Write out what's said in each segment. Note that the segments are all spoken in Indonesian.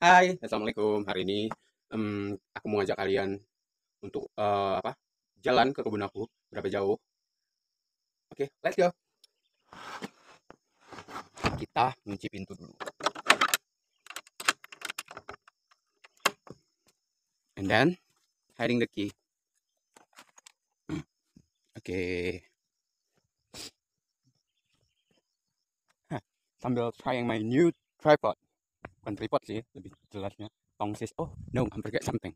Hai, assalamualaikum. Hari ini aku mau ngajak kalian untuk jalan ke kebun aku. Berapa jauh? Oke, let's go. Kita kunci pintu dulu. And then hiding the key. Oke. Hah, sambil trying my new tripod. Bukan tripod sih, lebih jelasnya. Tongsis. Oh, no, I forget something.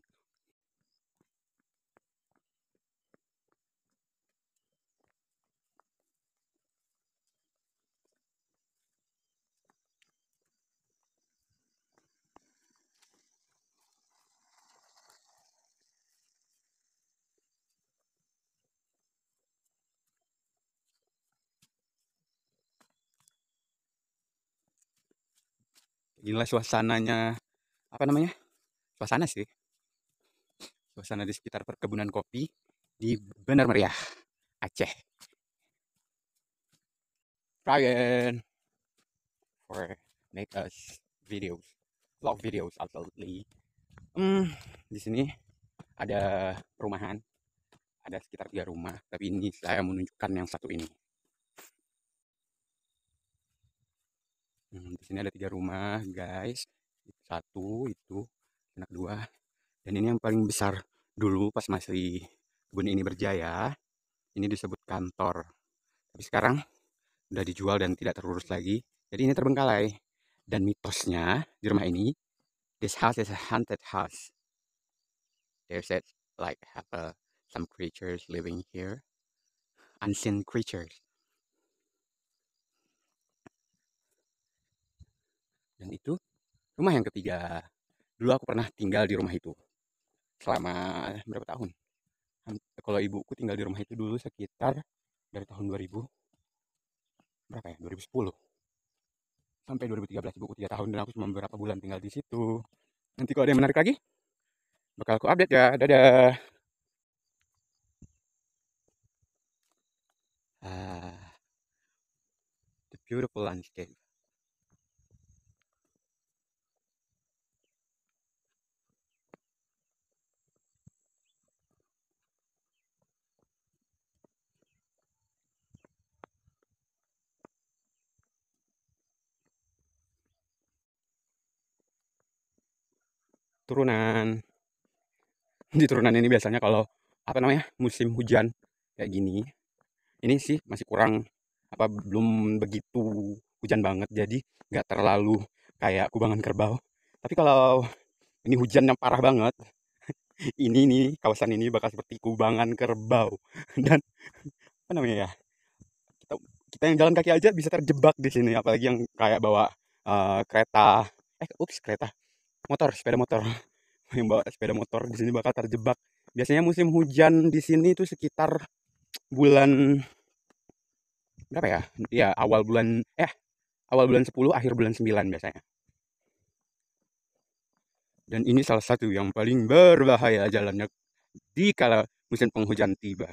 Inilah suasananya. Apa namanya? Suasana sih. Suasana di sekitar perkebunan kopi di Benar Meriah, Aceh. Ryan for make us videos, vlog videos absolutely. Di sini ada perumahan, ada sekitar 3 rumah, tapi ini saya menunjukkan yang satu ini. Di sini ada 3 rumah, guys. Satu itu, anak dua, dan ini yang paling besar dulu pas masih kebun ini berjaya. Ini disebut kantor, tapi sekarang udah dijual dan tidak terurus lagi. Jadi ini terbengkalai. Dan mitosnya di rumah ini, this house is a haunted house. They said like have some creatures living here, unseen creatures. Dan itu rumah yang ketiga. Dulu aku pernah tinggal di rumah itu selama berapa tahun. Kalau ibuku tinggal di rumah itu dulu sekitar dari tahun 2000 berapa ya? 2010 sampai 2013, ibuku 3 tahun dan aku cuma beberapa bulan tinggal di situ. Nanti kalau ada yang menarik lagi bakal aku update ya. Dadah. Ah, the beautiful landscape. Turunan. Di turunan ini biasanya kalau apa namanya musim hujan kayak gini, ini sih masih kurang belum begitu hujan banget, jadi nggak terlalu kayak kubangan kerbau. Tapi kalau ini hujan yang parah banget, ini nih kawasan ini bakal seperti kubangan kerbau. Dan apa namanya ya, kita kita yang jalan kaki aja bisa terjebak di sini, apalagi yang kayak bawa kereta, kereta motor, sepeda motor. Yang bawa sepeda motor di sini bakal terjebak. Biasanya musim hujan di sini itu sekitar bulan berapa ya? Ya, awal bulan 10, akhir bulan 9 biasanya. Dan ini salah satu yang paling berbahaya jalannya di kala musim penghujan tiba.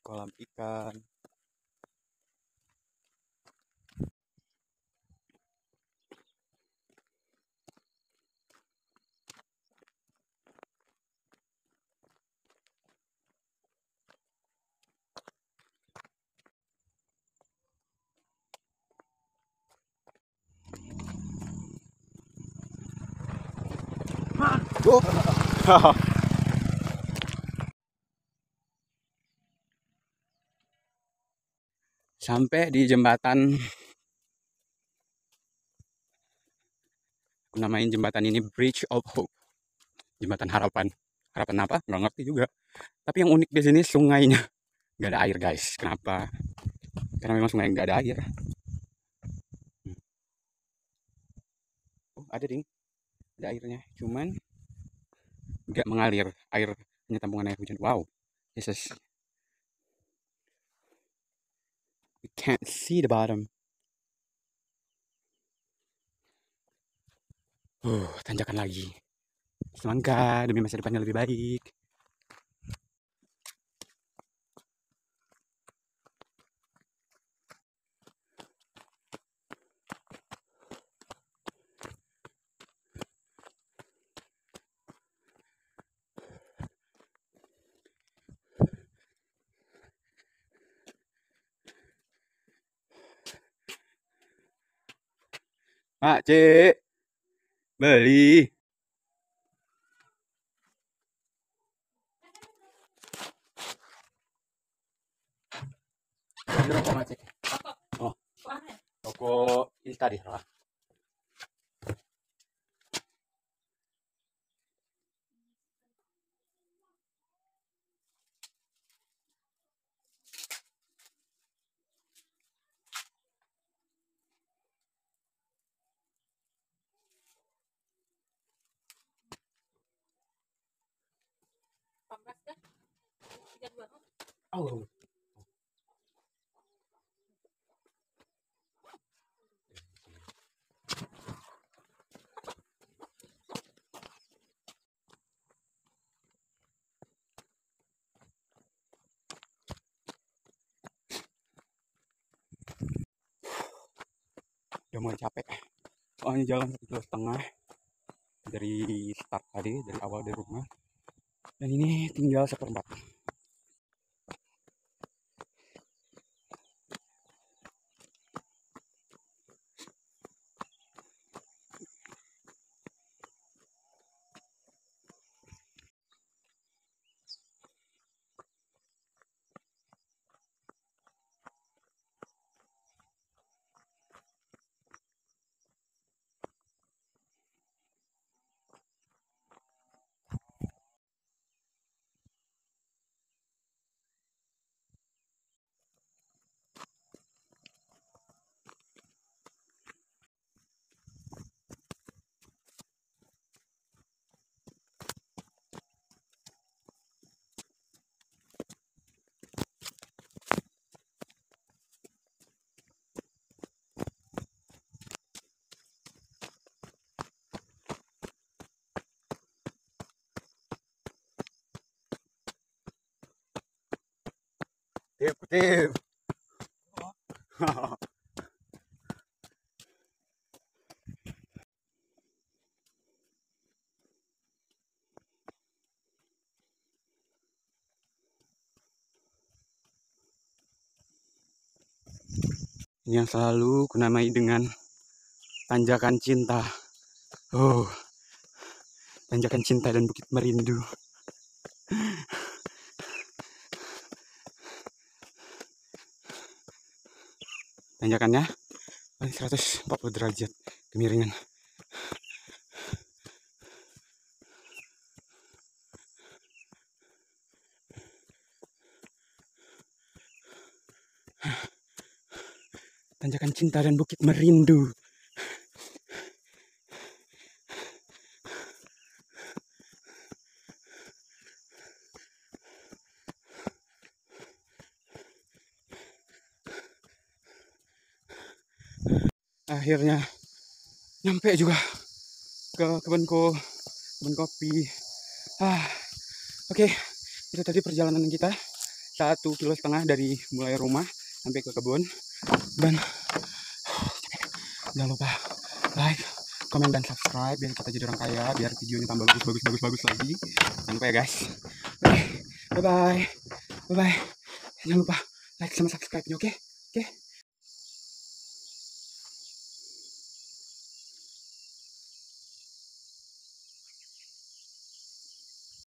kolam ikan. Oh. Sampai di jembatan, aku namain jembatan ini Bridge of Hope, jembatan harapan. Harapan apa? Nggak ngerti juga. Tapi yang unik di sini sungainya nggak ada air guys. Kenapa? Karena memang sungai nggak ada air. Oh ada ding, ada airnya. Cuman nggak mengalir. Air hanya tampungan air hujan. Wow, Jesus, we can't see the bottom. Tanjakan lagi. Semoga demi masa depannya lebih baik. Mak, Cek, beli. Ini rokok Mak, Cek. Oh, rokok ini tadi lah. Oh, udah mulai capek. Soalnya jalan 1,5 kilo dari start tadi, dari awal dari rumah. Dan ini tinggal 1/4. Kutip, kutip. Ini yang selalu kunamai dengan tanjakan cinta. Oh, tanjakan cinta dan bukit merindu. Tanjakannya 140 derajat kemiringan. Tanjakan cinta dan bukit merindu. Akhirnya nyampe juga ke kebun kopi. Oke, itu tadi perjalanan kita 1,5 kilo dari mulai rumah sampai ke kebun. Dan jangan lupa like, komen, dan subscribe biar kita jadi orang kaya, biar videonya tambah bagus lagi. Jangan lupa ya guys. Oke, bye bye. Jangan lupa like sama subscribe-nya, oke? Oke.